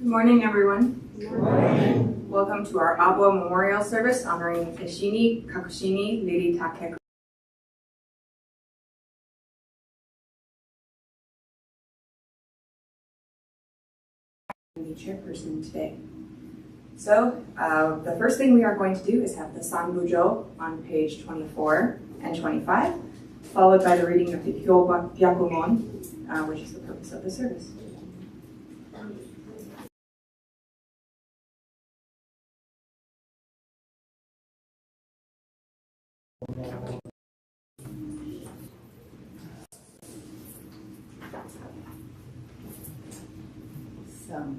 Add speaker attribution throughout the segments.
Speaker 1: Good morning, everyone.
Speaker 2: Good morning.
Speaker 1: Welcome to our ABWA Memorial Service honoring Ehinni, Kakushinni, Lady Takeko. The chairperson today. So, the first thing we are going to do is have the San Bujo on page 24 and 25, followed by the reading of the Hyo which is the purpose of the service.
Speaker 2: So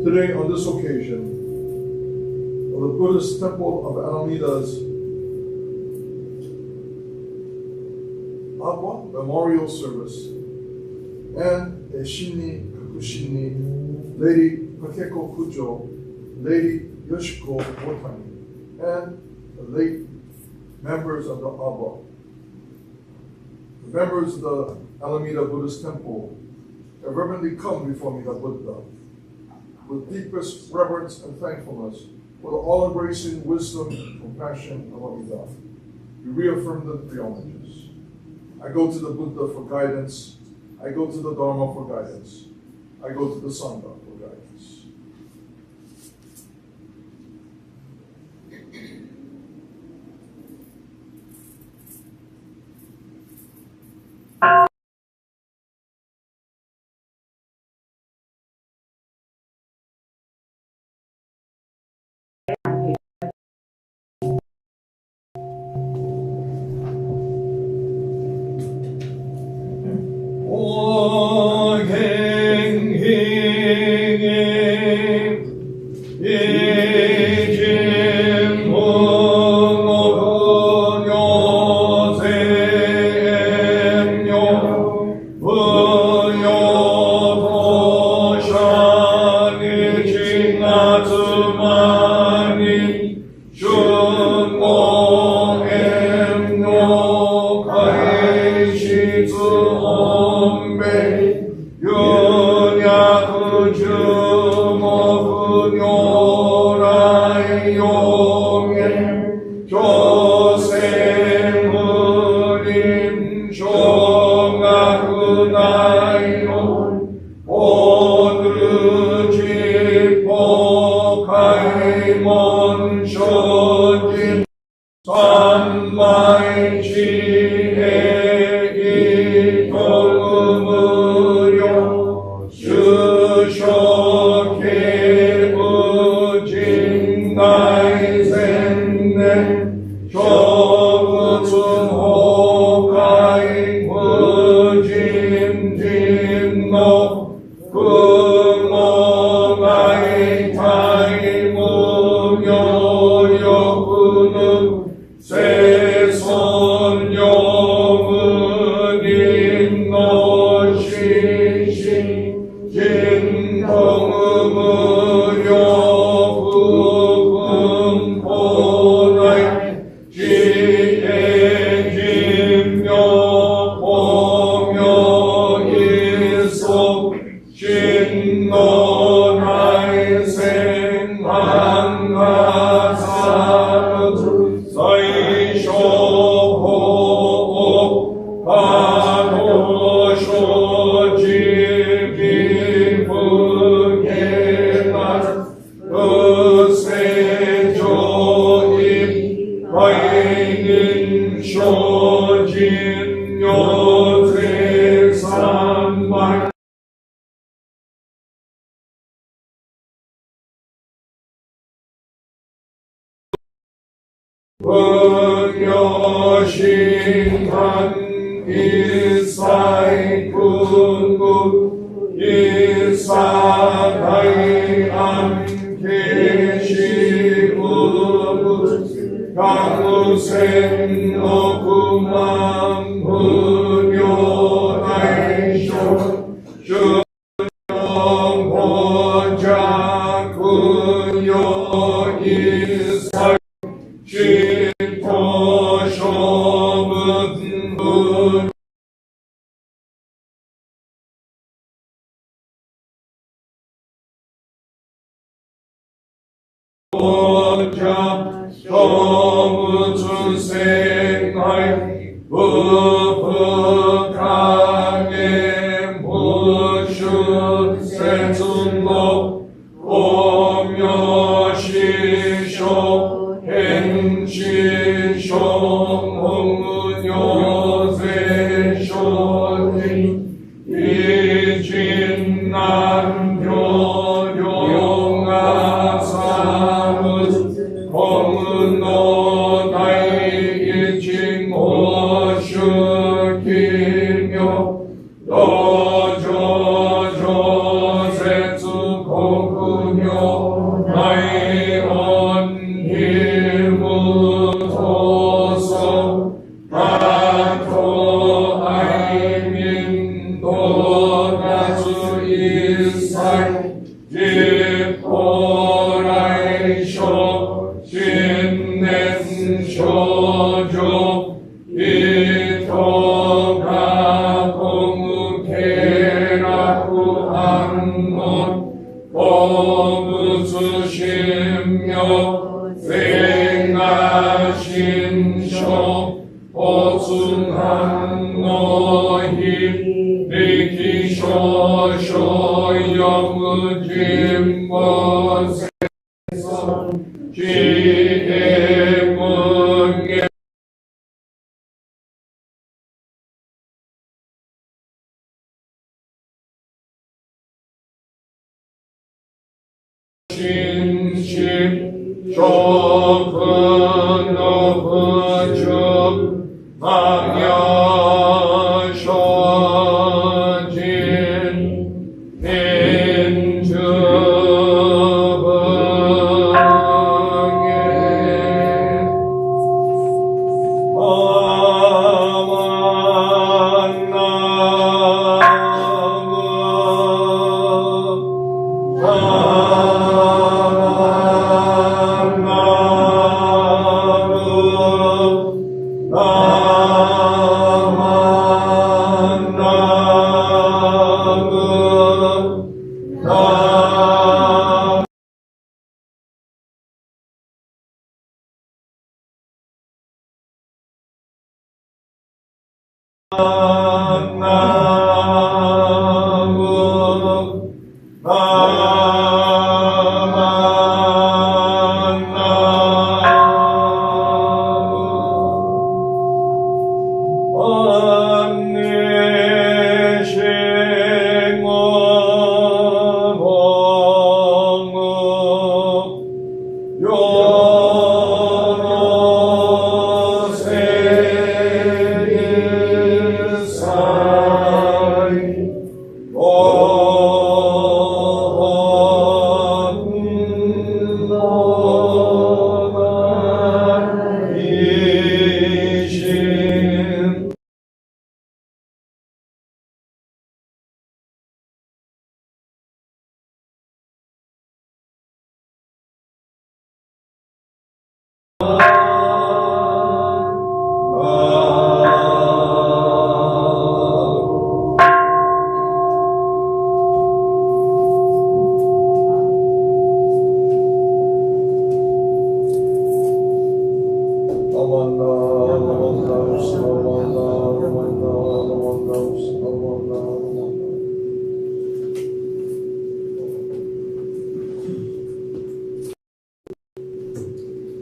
Speaker 2: Today, on this occasion of the Buddhist temple of Alameda's ABWA Memorial Service and Ehinni, Kakushinni, Lady Takeko Kujo, LadyYoshiko Ohtani, and the late members of the ABWA. The members of the Alameda Buddhist Temple have reverently come before me, the Buddha, with deepest reverence and thankfulness for the all-embracing wisdom, compassion of Amida. We reaffirm the three homages. I go to the Buddha for guidance. I go to the Dharma for guidance. I go to the Sangha for guidance.
Speaker 3: Amen.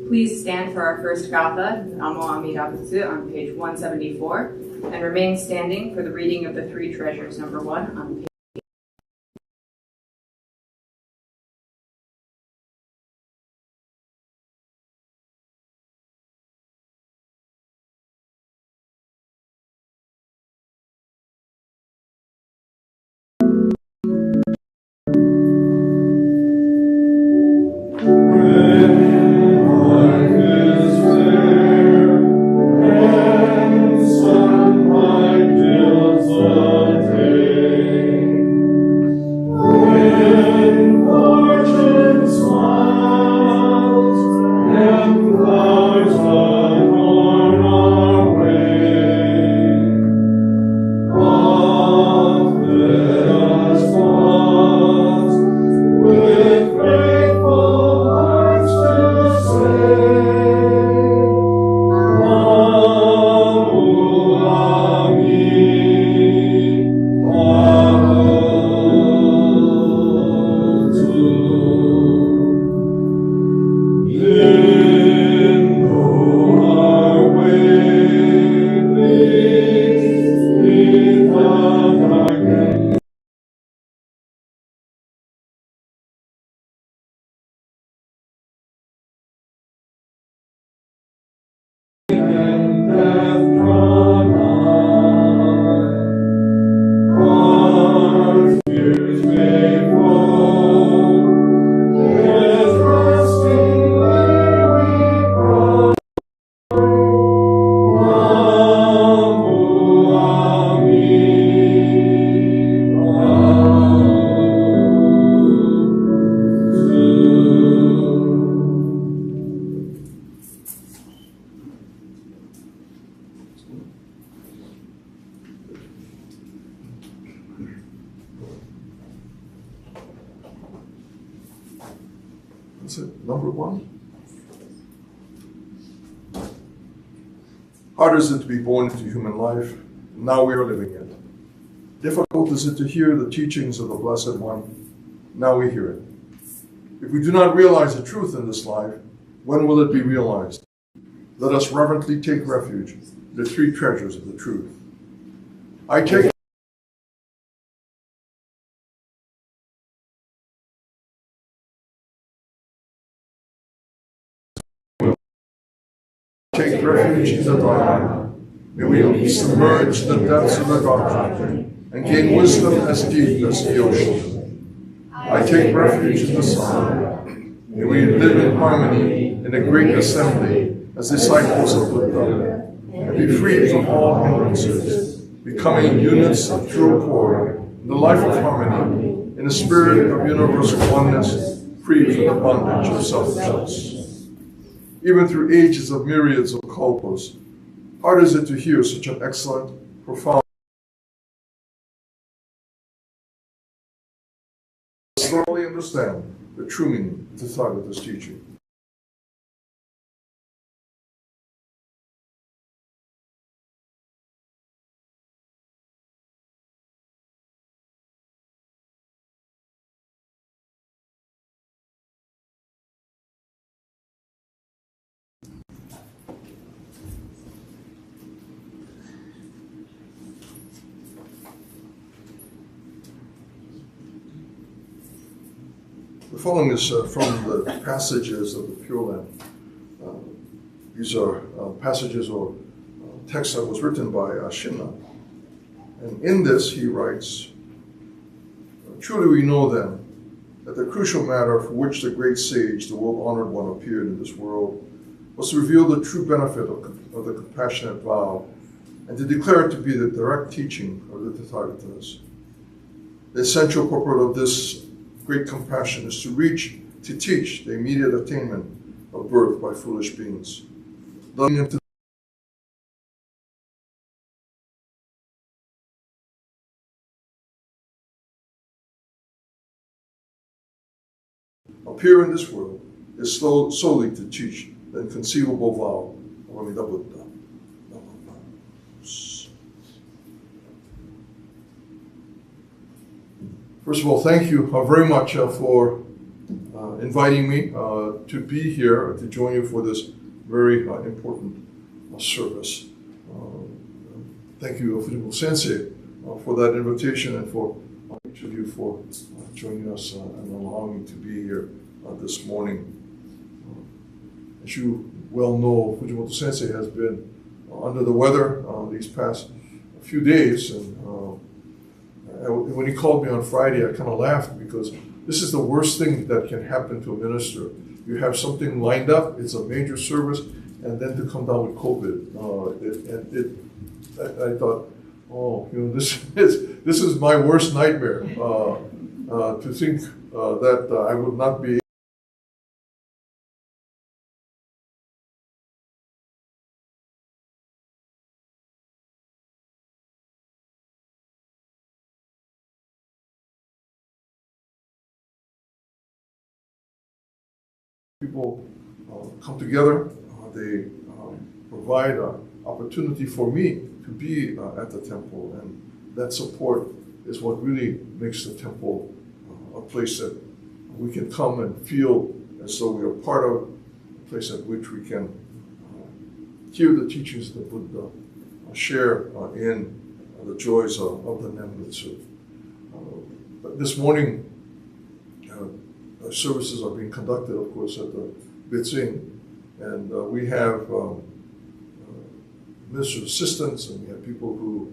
Speaker 1: Please stand for our first gatha, Alameda BWA, on page 174, and remain standing for the reading of the Three Treasures, number 1, on page
Speaker 2: That's it, number 1. Hard is it to be born into human life, now we are living it. Difficult is it to hear the teachings of the Blessed One, now we hear it. If we do not realize the truth in this life, when will it be realized? Let us reverently take refuge in the three treasures of the truth. I take refuge in the Dharma. May we submerge the depths of the doctrine and gain wisdom as deep as the ocean. I take refuge in the Sun. May we live in harmony in a great assembly as disciples of Buddha, and be freed from all hindrances, becoming units of true accord in the life of harmony, in a spirit of universal oneness, free from the bondage of selfishness. Even through ages of myriads of kalpas, hard is it to hear such an excellent, profound, thoroughly understand the true meaning of the Tathagata's teaching. The following is from the passages of the Pure Land. These are passages or text that was written by Shinna. And in this he writes, "Truly we know then that the crucial matter for which the great sage, the world-honored one, appeared in this world was to reveal the true benefit of the compassionate vow and to declare it to be the direct teaching of the Tathagatas. The essential purport of this great compassion is to teach the immediate attainment of birth by foolish beings. Appear in this world is solely to teach the inconceivable vow of Alameda Buddha. First of all, thank you very much for inviting me to be here to join you for this very important service. Thank you, Fujimoto Sensei, for that invitation, and for each of you for joining us and allowing me to be here this morning. As you well know, Fujimoto Sensei has been under the weather these past few days, and when he called me on Friday, I kind of laughed, because this is the worst thing that can happen to a minister. You have something lined up, it's a major service, and then to come down with COVID. I thought, oh, this is my worst nightmare, to think that I would not be people come together. They provide an opportunity for me to be at the temple, and that support is what really makes the temple a place that we can come and feel as though we are part of, a place at which we can hear the teachings of the Buddha, share in the joys of the Nembutsu. But this morning, our services are being conducted, of course, at the Betsuin, and we have minister assistants, and we have people who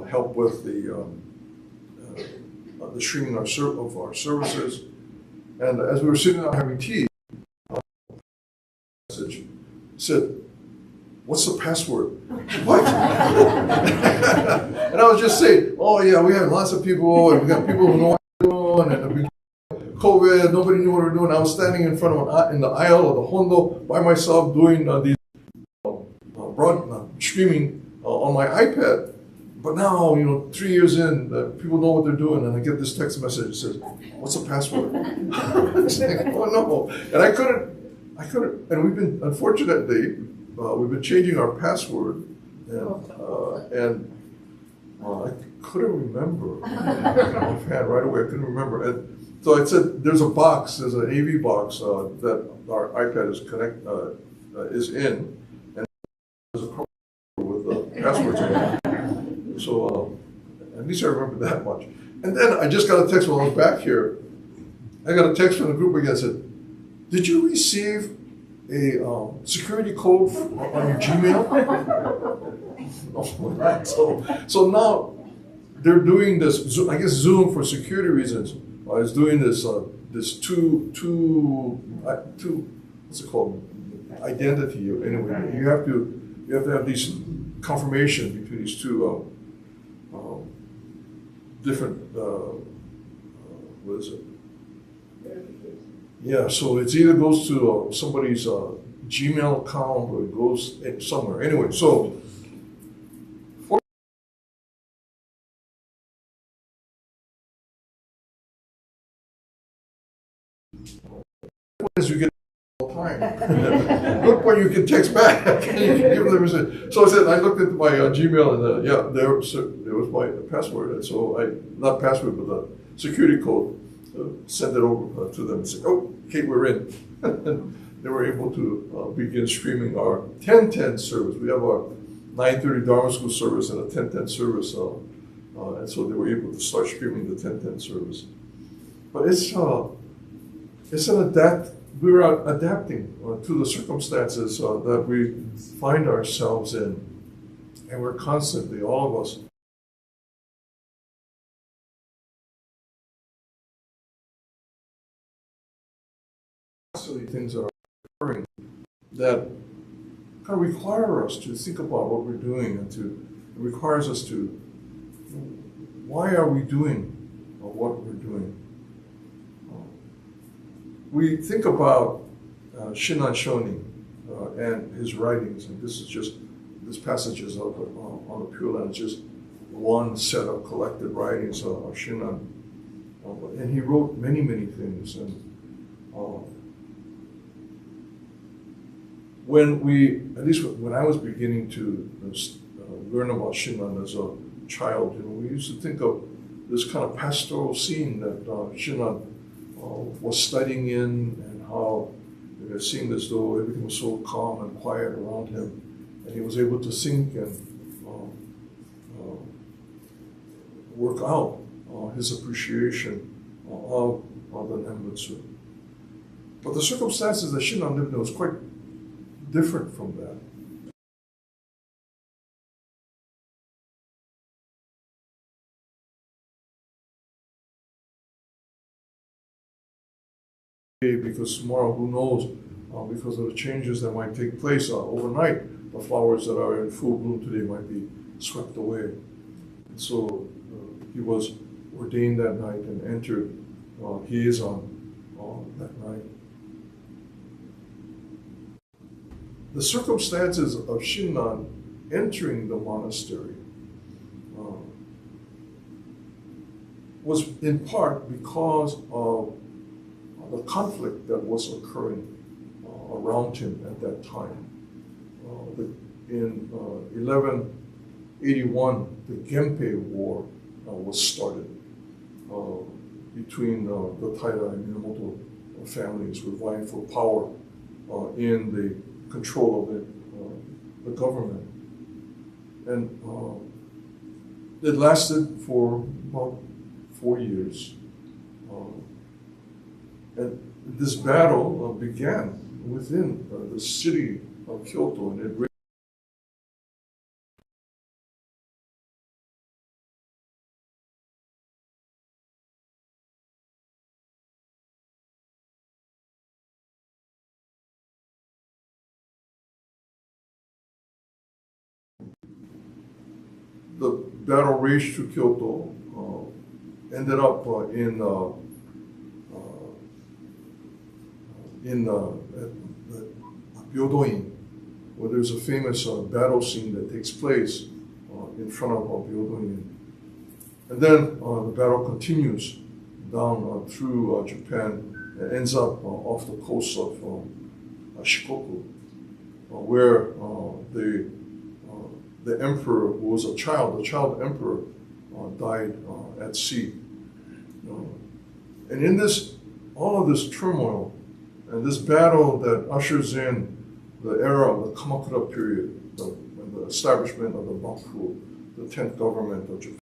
Speaker 2: help with the streaming of our services. And as we were sitting down having tea, message said, "What's the password?" What? And I was just saying, "Oh yeah, we have lots of people, and we got people who know what they're doing, and COVID, nobody knew what we were doing." I was standing in front of in the aisle of the Hondo by myself doing these streaming on my iPad. But now, 3 years in, people know what they're doing, and I get this text message that says, "What's the password?" It's like, oh no. And I couldn't, and we've been, unfortunately, we've been changing our password, and I couldn't remember offhand right away. I couldn't remember. And so I said, there's an AV box that our iPad is in, and there's a problem with the passwords in it. So at least I remember that much. And then I just got a text while I was back here. I got a text from the group again that said, "Did you receive a security code on your Gmail?" So now they're doing this. I guess Zoom, for security reasons, is doing this what's it called, identity. Anyway, you have to have these confirmation between these two different what is it? Yeah, so it either goes to somebody's Gmail account, or it goes somewhere. Anyway, so as you get all the time. Good point, you can text back. So I said, I looked at my Gmail, and there was my password. And so not password, but the security code, sent it over to them and said, "Oh, okay, we're in." And they were able to begin streaming our 10:10 service. We have our 9:30 Dharma School service and a 10:10 service. And so they were able to start streaming the 10:10 service. But we're adapting to the circumstances that we find ourselves in, and we're constantly, all of us, constantly things that are occurring that kind of require us to think about what we're doing, and it requires us to, why are we doing what we're doing? We think about Shinran Shoni and his writings, and this passage is on the Pure Land. It's just one set of collected writings of Shinran, and he wrote many, many things. And at least when I was beginning to learn about Shinran as a child, we used to think of this kind of pastoral scene that Shinran was studying in, and how it seemed as though everything was so calm and quiet around him, and he was able to think and work out his appreciation of the Nembutsu. But the circumstances that Shinran lived in was quite different from that. Because tomorrow, who knows, because of the changes that might take place overnight, the flowers that are in full bloom today might be swept away. And so he was ordained that night and entered Hiezan that night. The circumstances of Shinran entering the monastery was in part because of the conflict that was occurring around him at that time. In 1181, the Genpei War was started between the Taira and Minamoto families, were vying for power in the control of the government. And it lasted for about 4 years. And this battle began within the city of Kyoto, and it the battle raged through Kyoto, ended up in Byodoin, where there's a famous battle scene that takes place in front of Byodoin. And then the battle continues down through Japan and ends up off the coast of Shikoku, where the emperor, who was the child emperor, died at sea. And in all of this turmoil, and this battle that ushers in the era of the Kamakura period, the establishment of the Bakufu, the 10th government of Japan.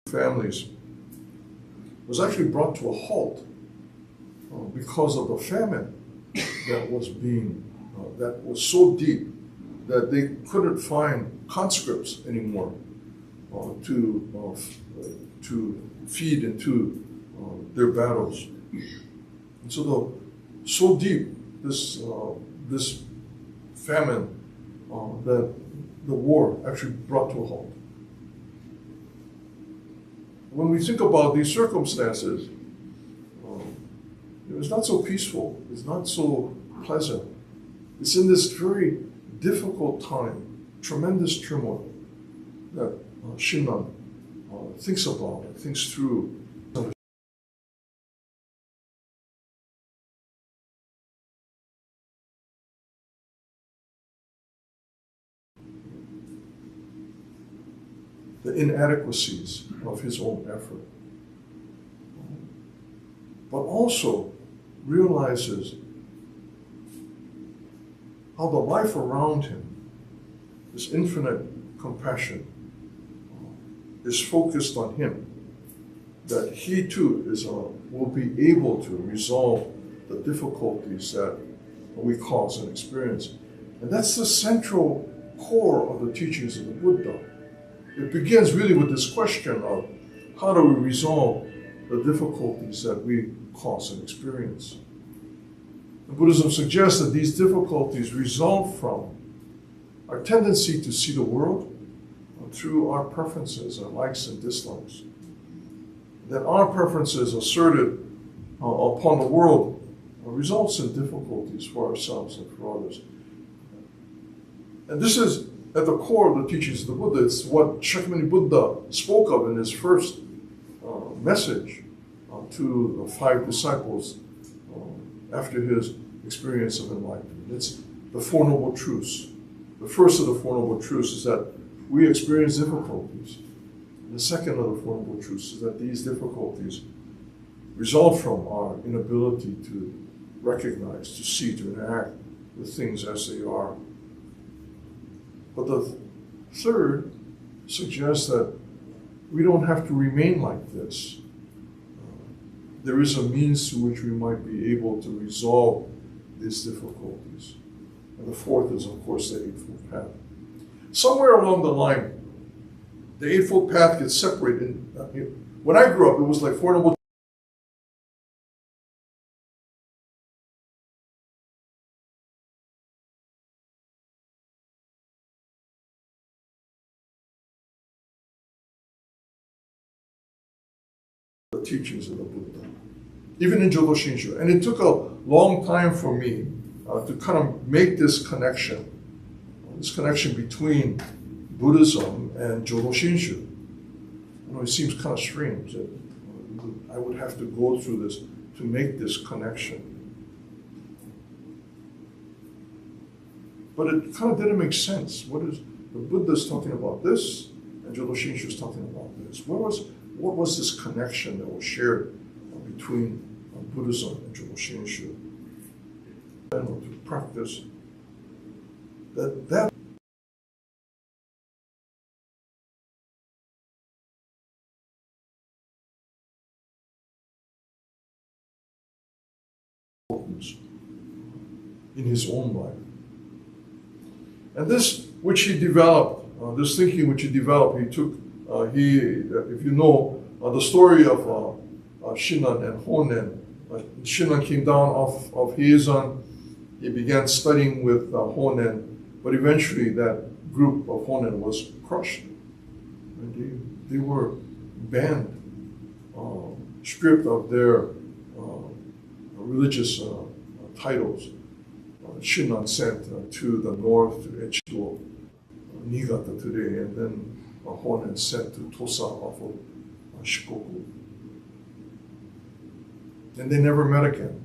Speaker 2: Families was actually brought to a halt because of the famine that was that was so deep that they couldn't find conscripts anymore to feed into their battles. And so deep this famine that the war actually brought to a halt. When we think about these circumstances, it's not so peaceful, it's not so pleasant. It's in this very difficult time, tremendous turmoil, that Shinran thinks about and thinks through. The inadequacies of his own effort, but also realizes how the life around him, this infinite compassion, is focused on him, that he too will be able to resolve the difficulties that we cause and experience. And that's the central core of the teachings of the Buddha. It begins really with this question of how do we resolve the difficulties that we cause and experience. And Buddhism suggests that these difficulties result from our tendency to see the world through our preferences, our likes and dislikes. That our preferences asserted upon the world results in difficulties for ourselves and for others. And this is at the core of the teachings of the Buddha. It's what Shakyamuni Buddha spoke of in his first message to the 5 disciples after his experience of enlightenment. It's the Four Noble Truths. The first of the Four Noble Truths is that we experience difficulties. The second of the Four Noble Truths is that these difficulties result from our inability to recognize, to see, to interact with things as they are. But the third suggests that we don't have to remain like this. There is a means through which we might be able to resolve these difficulties. And the fourth is, of course, the Eightfold Path. Somewhere along the line, the Eightfold Path gets separated. When I grew up, it was like Four Noble the teachings of the Buddha, even in Jodo Shinshu. And it took a long time for me to kind of make this connection between Buddhism and Jodo Shinshu. You know, it seems kind of strange that I would have to go through this to make this connection. But it kind of didn't make sense. What is the Buddha's talking about this, and Jodo Shinshu is talking about this? What was this connection that was shared between Buddhism and Jodo Shinshu? And to practice that in his own life. And this, which he developed, this thinking which he developed, he took, if you know the story of Shinran and Honen, Shinran came down off Heizan. He began studying with Honen, but eventually that group of Honen was crushed. And they were banned, stripped of their religious titles. Shinran sent to the north to Echigo, Niigata today, and then Honen sent to Tosa off of Shikoku. And they never met again.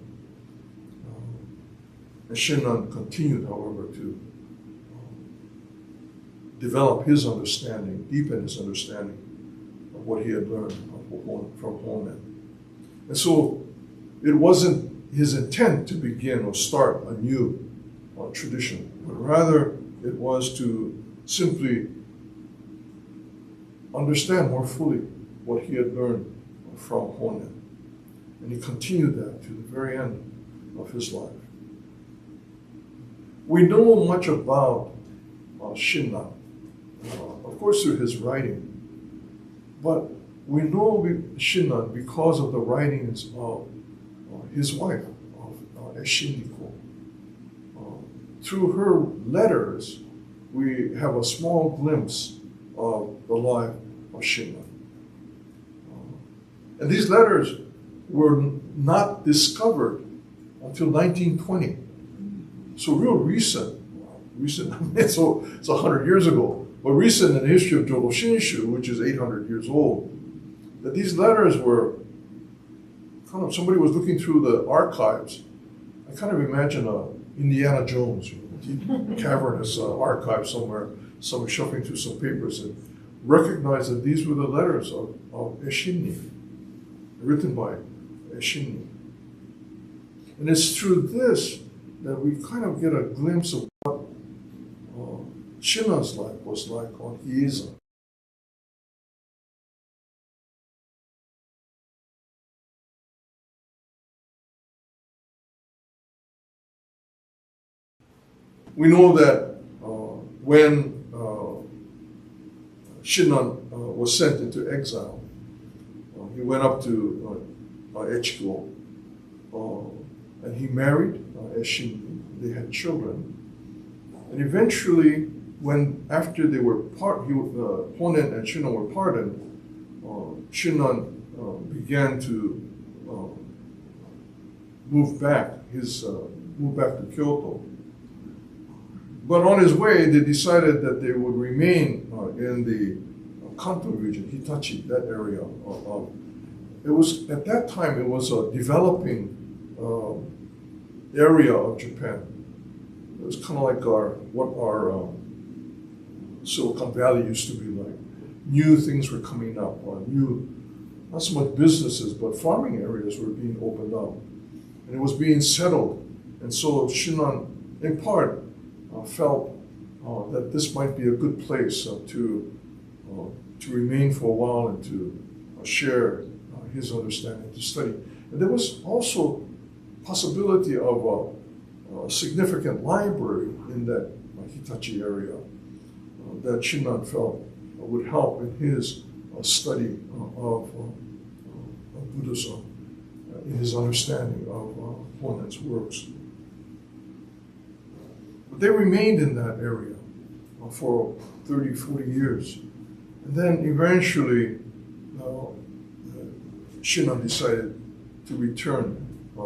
Speaker 2: And Shinran continued, however, to develop his understanding, deepen his understanding of what he had learned from Honen. And so it wasn't his intent to begin or start a new tradition, but rather it was to simply understand more fully what he had learned from Honen. And he continued that to the very end of his life. We know much about Shinran, of course through his writing, but we know Shinran because of the writings of his wife, Ehinni. Through her letters, we have a small glimpse of the life of Shinran. And these letters were not discovered until 1920. So real recent, so it's 100 years ago, but recent in the history of Jodo Shinshu, which is 800 years old, that these letters were kind of, somebody was looking through the archives. I kind of imagine Indiana Jones, deep cavernous archive somewhere, someone shuffling through some papers and recognized that these were the letters of Ehinni, written by Ehinni. And it's through this that we kind of get a glimpse of what Shinran's life was like on Heizan. We know that when Shinran was sent into exile, he went up to Echigo, and he married Ehinni. They had children, and eventually, after they were Honen and Shinran were pardoned, Shinran began to move back to Kyoto. But on his way, they decided that they would remain in the Kanto region, Hitachi, that area. It was at that time it was a developing area of Japan. It was kind of like what our Silicon Valley used to be like. New things were coming up, new, not so much businesses, but farming areas were being opened up. And it was being settled. And so Shinran, in part, felt that this might be a good place to remain for a while and to share his understanding, to study. And there was also possibility of a significant library in that Hitachi area that Shinran felt would help in his study of Buddhism, in his understanding of Honen's works. But they remained in that area for 30, 40 years. And then eventually, Shinran decided to return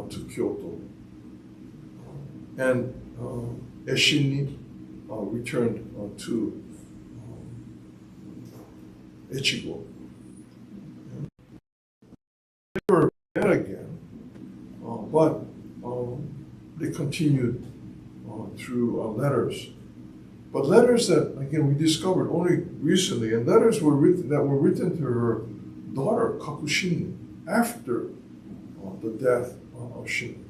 Speaker 2: to Kyoto. And Ehinni returned to Echigo. They were met again, but they continued through letters. But letters that, again, we discovered only recently, and letters that were written to her daughter, Kakushinni, after the death of Shin.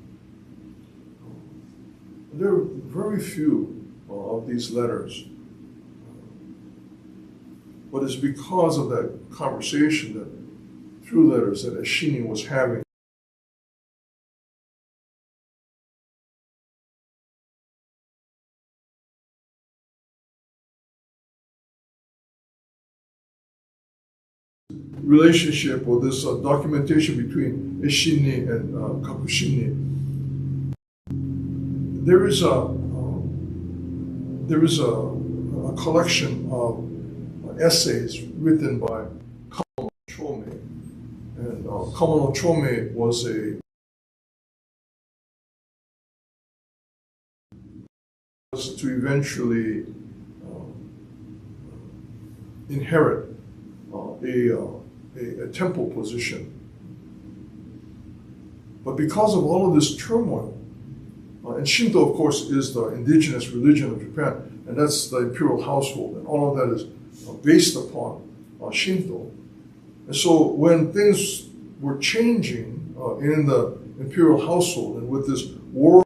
Speaker 2: There are very few of these letters. But it's because of that conversation that, through letters, that Ehinni was having. Relationship or this documentation between Ehinni and Kakushinni. There is a collection of essays written by Kamano Chome. And Kamano Chome was to eventually inherit a temple position. But because of all of this turmoil, and Shinto, of course, is the indigenous religion of Japan, and that's the imperial household, and all of that is based upon Shinto. And so when things were changing in the imperial household, and with this war,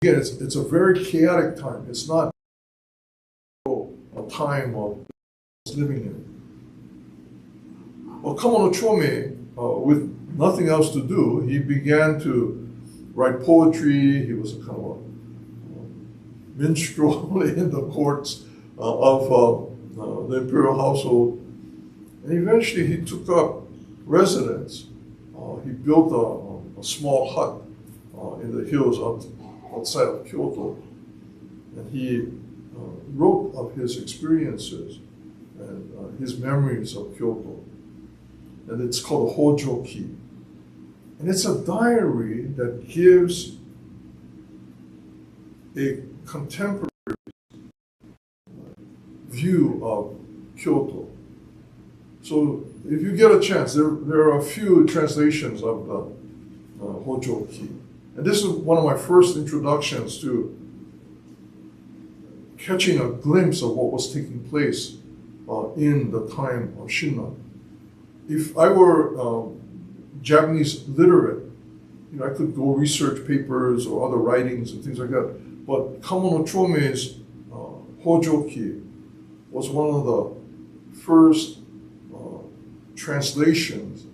Speaker 2: again, it's a very chaotic time. It's not a time of living in. Well, Kamano Chome, with nothing else to do, he began to write poetry. He was a kind of a minstrel in the courts of the imperial household. And eventually he took up residence. He built a small hut in the hills outside of Kyoto. And he wrote of his experiences and his memories of Kyoto. And it's called Hojoki. And it's a diary that gives a contemporary view of Kyoto. So if you get a chance, there are a few translations of the Hojoki. And this is one of my first introductions to catching a glimpse of what was taking place in the time of Shinran. If I were Japanese literate, I could go research papers or other writings and things like that. But Kamano Chome's Hojoki was one of the first translations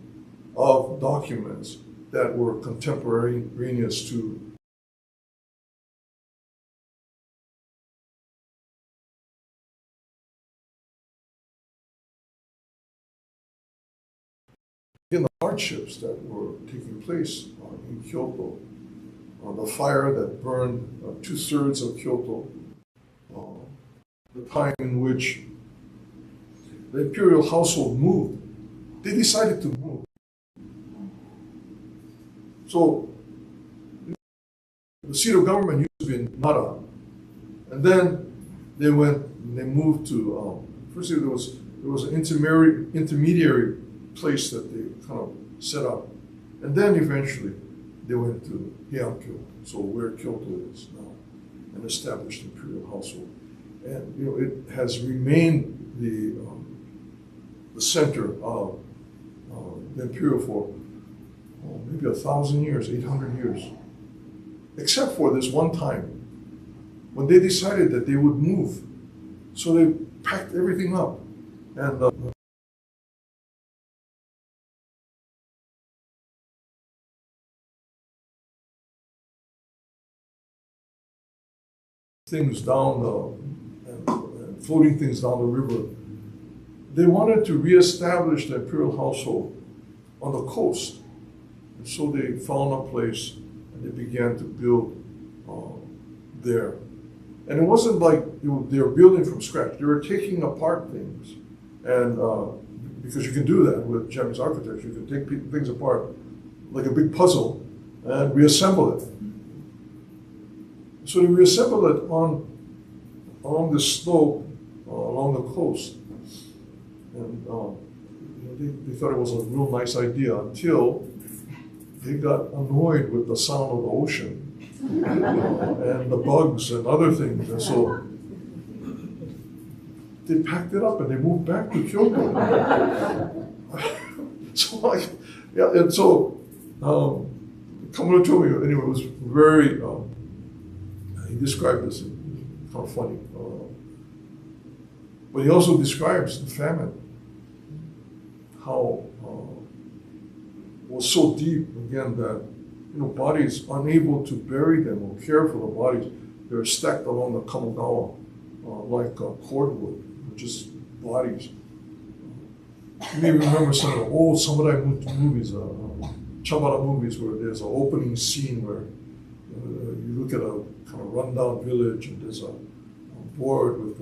Speaker 2: of documents that were contemporaneous to the hardships that were taking place in Kyoto. The fire that burned 2/3 of Kyoto, the time in which the imperial household moved. They decided to move. So the seat of government used to be in Nara, and then they moved to, first there was there was an intermediary place that they kind of set up. And then eventually they went to Heian-kyo, so where Kyoto is now, an established imperial household. And it has remained the center of the imperial for maybe 1,000 years, 800 years. Except for this one time when they decided that they would move. So they packed everything up and things down and floating things down the river. They wanted to reestablish the imperial household on the coast. And so they found a place and they began to build there. And it wasn't like they were building from scratch. They were taking apart things. And because you can do that with Japanese architecture, you can take things apart like a big puzzle and reassemble it. So they reassembled it along the slope, along the coast. And they thought it was a real nice idea until they got annoyed with the sound of the ocean and the bugs and other things. And so they packed it up and they moved back to Kyoto. Kamoto told me, anyway, it was very, he described this, kind of funny. But he also describes the famine, how it was so deep, again, that bodies unable to bury them or care for the bodies. They were stacked along the Kamogawa like cordwood, just bodies. You may remember some of the old samurai movies, Chabara movies, where there's an opening scene where you look at a kind of rundown village and there's a board with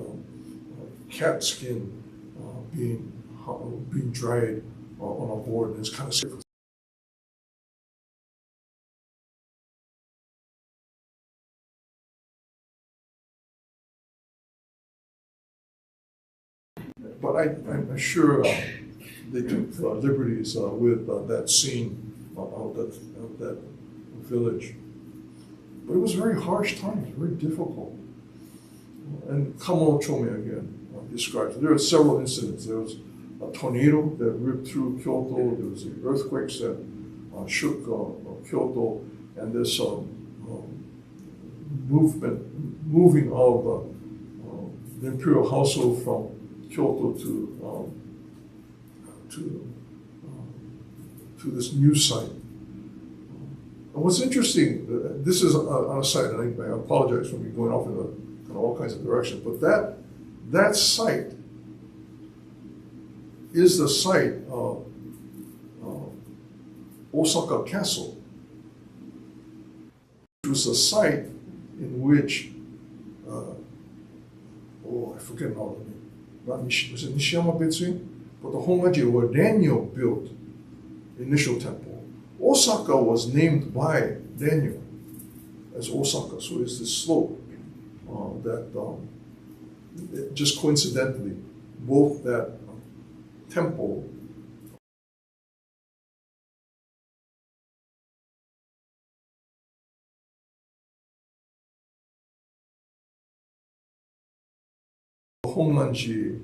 Speaker 2: cat skin being dried on a board, and it's kind of safe. But I'm sure they took liberties with that scene of that village. But it was very harsh times, very difficult. And Kamono Chome again describes, there are several incidents. There was a tornado that ripped through Kyoto, there was the earthquakes that shook Kyoto, and this moving of the imperial household from Kyoto to this new site. And what's interesting, this is on a site, and I apologize for me going off in all kinds of directions, but that site is the site of Osaka Castle, which was a site in which, I forget all the name. Was it Nishiyama Betsuin? But the Hongaji, where Daniel built the initial temple. Osaka was named by Daniel as Osaka, so it's this slope that just coincidentally, both that temple Honganji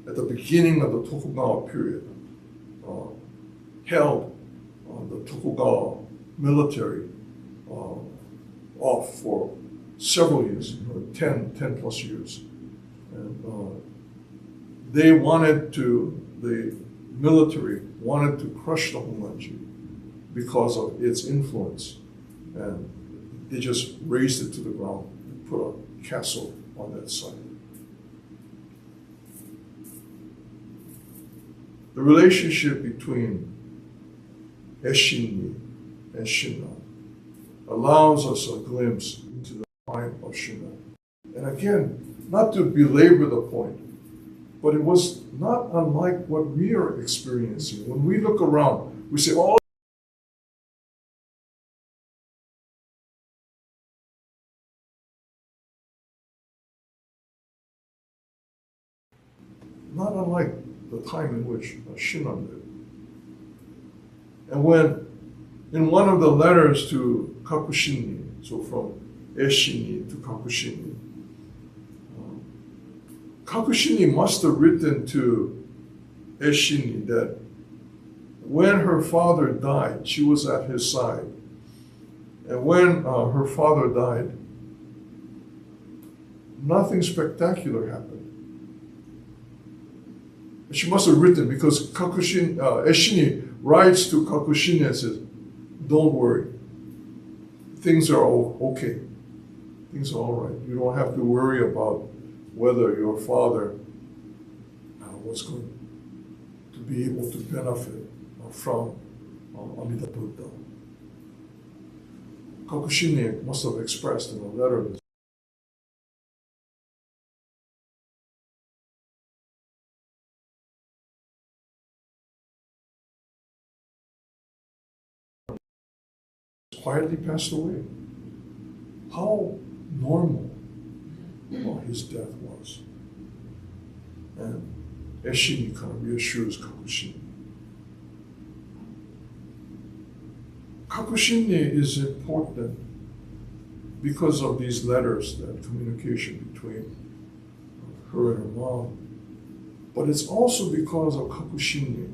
Speaker 2: at the beginning of the Tokugawa period held the Tokugawa military off for several years, 10 plus years. And the military wanted to crush the Honganji because of its influence. And they just razed it to the ground and put a castle on that site. The relationship between Ehinni and Shinran allows us a glimpse into the mind of Shinran. And again, not to belabor the point, but it was not unlike what we are experiencing. When we look around, we say, oh, not unlike the time in which Shinran lived. And when, in one of the letters to Kakushinni, so from Ehinni to Kakushinni, Kakushinni must have written to Ehinni that when her father died, she was at his side. And when her father died, nothing spectacular happened. She must have written because Ehinni writes to Kakushinni and says, don't worry, things are okay. Things are all right. You don't have to worry about whether your father was going to be able to benefit from Amida Buddha. Kakushinni must have expressed in a letter quietly passed away. How normal his death was. And Ehinni kind of reassures Kakushinni. Kakushinni is important because of these letters, that communication between her and her mom. But it's also because of Kakushinni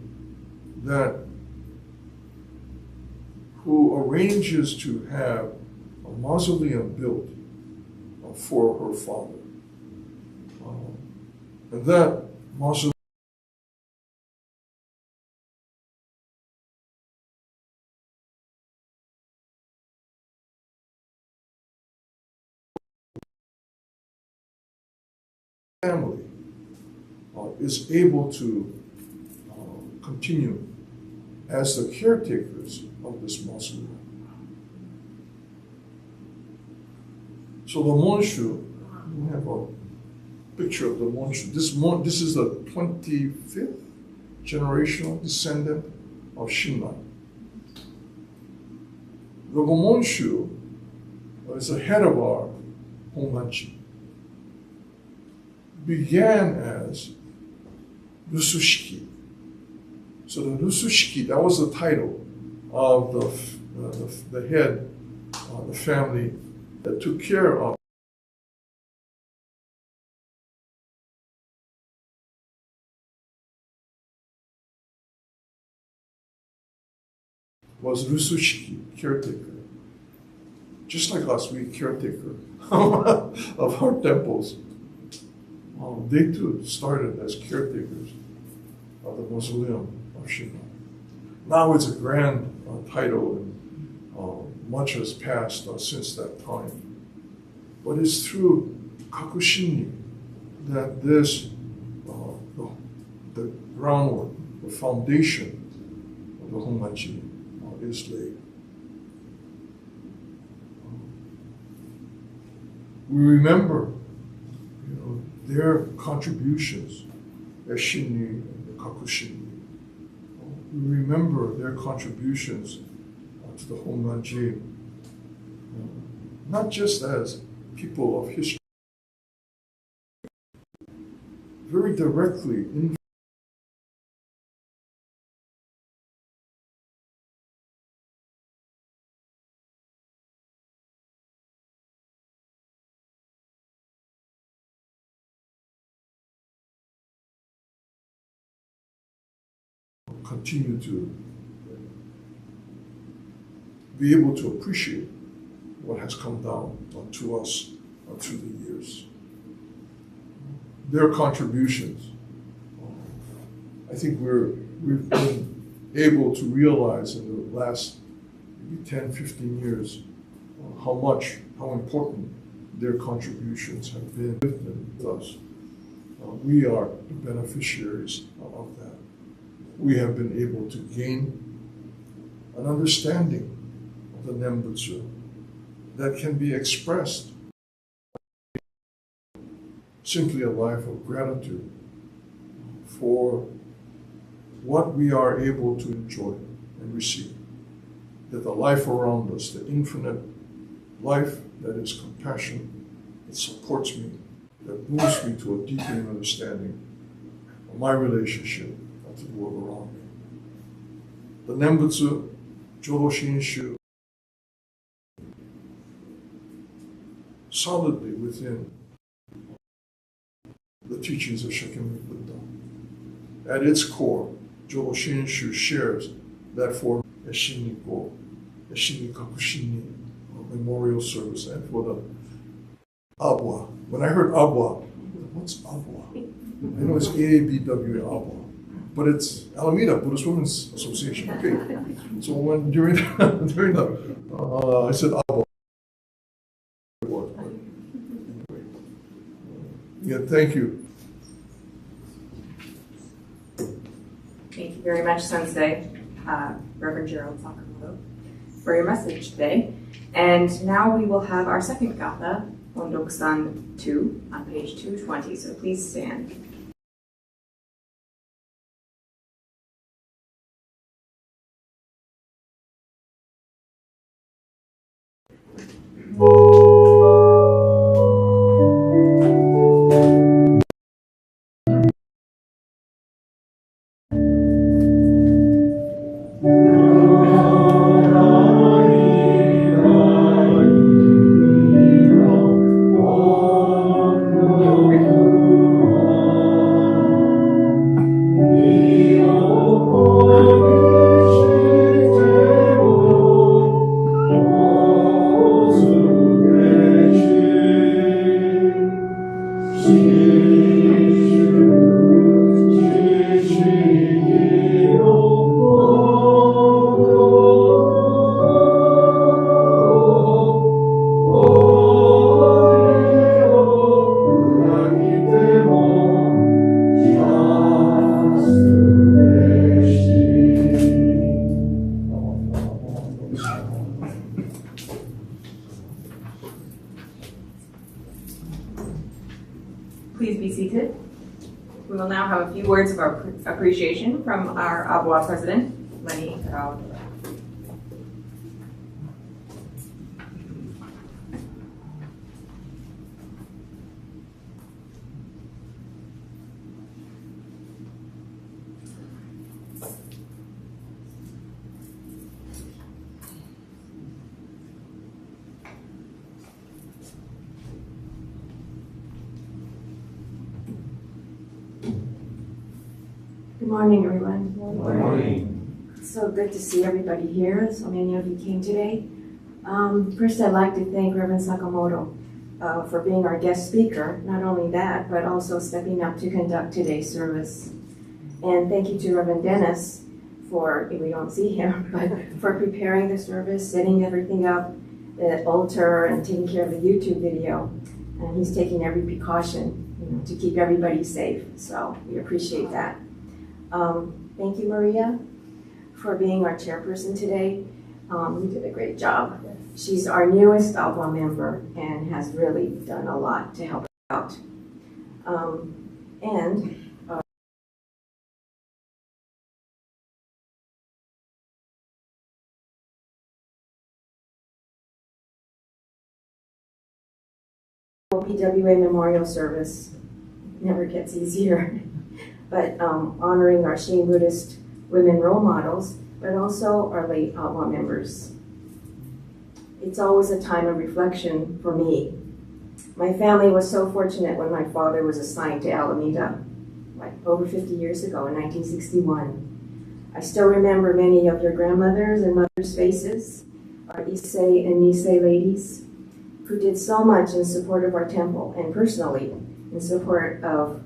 Speaker 2: that who arranges to have a mausoleum built for her father. And that mausoleum family is able to continue as the caretakers of this mausoleum. So the Monshu, we have a picture of the Monshu. This is the 25th generational descendant of Shinran. The Gomonshu is the head of our Honganchi. Began as Rusushiki. So the Rusushiki, that was the title of the head of the family that took care of was Rusushiki, caretaker. Just like us, we caretaker of our temples. They too started as caretakers of the mausoleum of Shiva. Now it's a grand title, and much has passed since that time. But it's through Kakushinni that this, the groundwork, the foundation of the Honganchi is laid. We remember, their contributions, Ehinni and Kakushinni. We remember their contributions to the Honganji, not just as people of history, very directly in continue to be able to appreciate what has come down to us through the years. Their contributions, I think we've been able to realize in the last maybe 10, 15 years how important their contributions have been with us. We are the beneficiaries of that. We have been able to gain an understanding of the Nembutsu that can be expressed simply a life of gratitude for what we are able to enjoy and receive. That the life around us, the infinite life that is compassion, that supports me, that moves me to a deepening understanding my relationship to the world around me. The Nembutsu Jodo Shinshu solidly within the teachings of Shakyamuni Buddha. At its core, Jodo Shinshu shares that for Ehinni Kakushinni Memorial Service and for the ABWA. When I heard ABWA, what's ABWA? I know it's ABWA ABWA, but it's Alameda Buddhist Women's Association. Okay, so when during the I said ABWA. Yeah, thank you.
Speaker 1: Thank you very much, Sensei, Reverend Gerald Sakamoto, for your message today. And now we will have our second gatha, Ondokusan 2, on page 220. So please stand. Please be seated. We will now have a few words of our appreciation from our ABWA president, Lenny Proud.
Speaker 3: Good morning, everyone.
Speaker 4: Good morning.
Speaker 3: It's so good to see everybody here. So many of you came today. First, I'd like to thank Reverend Sakamoto for being our guest speaker. Not only that, but also stepping up to conduct today's service. And thank you to Reverend Dennis for, we don't see him, but for preparing the service, setting everything up, the altar, and taking care of the YouTube video. And he's taking every precaution, to keep everybody safe. So we appreciate that. Thank you, Maria, for being our chairperson today. You did a great job. She's our newest ABWA member and has really done a lot to help us out. BWA Memorial Service never gets easier. But honoring our Shin Buddhist women role models, but also our late ABWA members. It's always a time of reflection for me. My family was so fortunate when my father was assigned to Alameda, over 50 years ago in 1961. I still remember many of your grandmothers and mothers' faces, our Issei and Nisei ladies, who did so much in support of our temple and personally in support of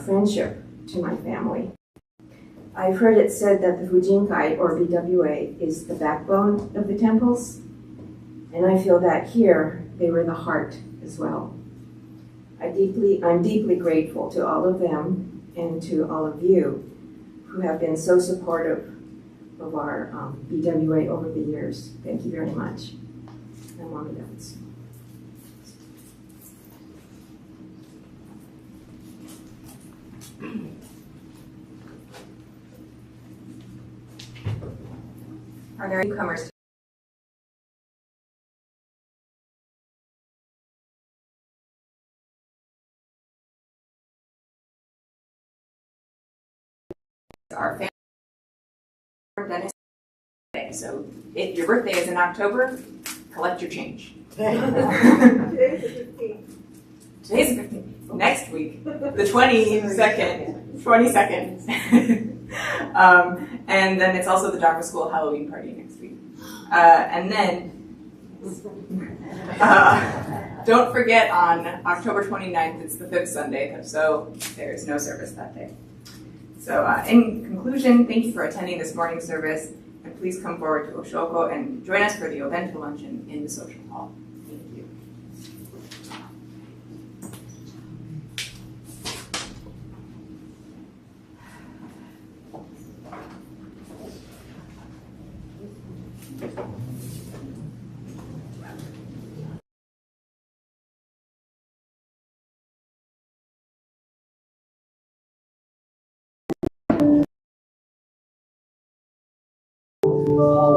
Speaker 3: friendship to my family. I've heard it said that the Fujinkai, or BWA, is the backbone of the temples, and I feel that here they were the heart as well. I'm deeply grateful to all of them and to all of you who have been so supportive of our BWA over the years. Thank you very much. And Mommy Dance.
Speaker 1: Are there newcomers our family. Then it's birthday. So if your birthday is in October, collect your change. Today's the 15th. Next week, the 22nd. And then it's also the Dharma School Halloween party next week. And then don't forget on October 29th, it's the 5th Sunday, so there is no service that day. So in conclusion, thank you for attending this morning service, and please come forward to Oshoko and join us for the Obento luncheon in the social hall. Thank you.
Speaker 4: Hall